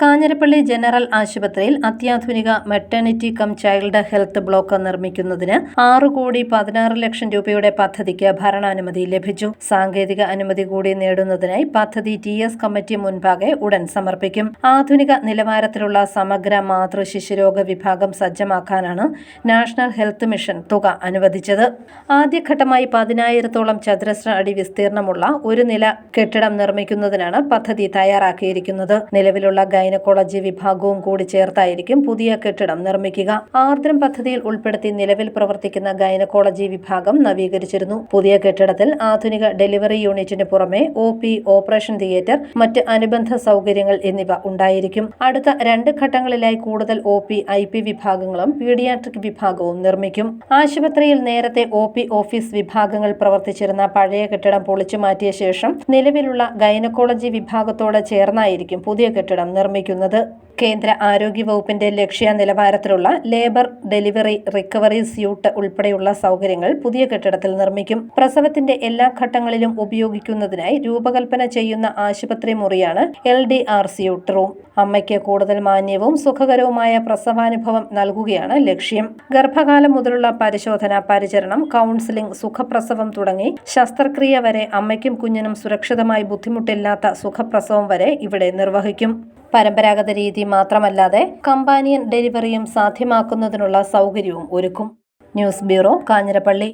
Kanjirappally general ആശുപത്രിയിൽ അത്യാധുനിക maternity cum child health block നിർമ്മിക്കുന്നതിന് 6,16,00,000 രൂപയുടെ പദ്ധതിക്ക് ഭരണാനുമതി ലഭിച്ചു. സാങ്കേതിക അനുമതി കൂടി നേടുന്നതിനായി പദ്ധതി TS കമ്മിറ്റി മുൻപാകെ ഉടൻ സമർപ്പിക്കും. ആധുനിക നിലവാരത്തിലുള്ള സമഗ്ര മാതൃശിശുരോഗ വിഭാഗം സജ്ജമാക്കാനാണ് നാഷണൽ ഹെൽത്ത് മിഷൻ തുക അനുവദിച്ചത്. ആദ്യഘട്ടമായി 10,000-ഓളം ചതുരശ്ര അടി വിസ്തീർണമുള്ള ഒരു നില കെട്ടിടം നിർമ്മിക്കുന്നതിനാണ് പദ്ധതി തയ്യാറാക്കിയിരിക്കുന്നത്. നിലവിലുള്ള ഗൈനക്കോളജി വിഭാഗവും കൂടി ചേർത്തായിരിക്കും പുതിയ കെട്ടിടം നിർമ്മിക്കുക. ആർദ്രം പദ്ധതിയിൽ ഉൾപ്പെടുത്തി നിലവിൽ പ്രവർത്തിക്കുന്ന ഗൈനക്കോളജി വിഭാഗം നവീകരിച്ചിരുന്നു. പുതിയ കെട്ടിടത്തിൽ ആധുനിക ഡെലിവറി യൂണിറ്റിന് പുറമെ OP, ഓപ്പറേഷൻ തിയേറ്റർ, മറ്റ് അനുബന്ധ സൗകര്യങ്ങൾ എന്നിവ ഉണ്ടായിരിക്കും. അടുത്ത 2 ഘട്ടങ്ങളിലായി കൂടുതൽ OP, IP വിഭാഗങ്ങളും പീഡിയാട്രിക് വിഭാഗവും നിർമ്മിക്കും. ആശുപത്രിയിൽ നേരത്തെ OP ഓഫീസ് വിഭാഗങ്ങൾ പ്രവർത്തിച്ചിരുന്ന പഴയ കെട്ടിടം പൊളിച്ചു മാറ്റിയ ശേഷം നിലവിലുള്ള ഗൈനക്കോളജി വിഭാഗത്തോട് ചേർന്നായിരിക്കും പുതിയ കെട്ടിടം നിർമ്മിക്കുന്നത്. കേന്ദ്ര ആരോഗ്യ വകുപ്പിന്റെ ലക്ഷ്യ നിലവാരത്തിലുള്ള ലേബർ, ഡെലിവറി, റിക്കവറി സ്യൂട്ട് ഉൾപ്പെടെയുള്ള സൗകര്യങ്ങൾ പുതിയ കെട്ടിടത്തിൽ നിർമ്മിക്കും. പ്രസവത്തിന്റെ എല്ലാ ഘട്ടങ്ങളിലും ഉപയോഗിക്കുന്നതിനായി രൂപകൽപ്പന ചെയ്യുന്ന ആശുപത്രി മുറിയാണ് LDR സ്യൂട്ട് റൂം. അമ്മയ്ക്ക് കൂടുതൽ മാന്യവും സുഖകരവുമായ പ്രസവാനുഭവം നൽകുകയാണ് ലക്ഷ്യം. ഗർഭകാലം മുതലുള്ള പരിശോധന, പരിചരണം, കൗൺസിലിംഗ്, സുഖപ്രസവം തുടങ്ങി ശസ്ത്രക്രിയ വരെ അമ്മയ്ക്കും കുഞ്ഞിനും സുരക്ഷിതമായി ബുദ്ധിമുട്ടില്ലാത്ത സുഖപ്രസവം വരെ ഇവിടെ നിർവഹിക്കും. പരമ്പരാഗത രീതി മാത്രമല്ലാതെ കമ്പാനിയൻ ഡെലിവറിയും സാധ്യമാക്കുന്നതിനുള്ള സൗകര്യവും ഒരുക്കും. News bureau, Kanjirappally.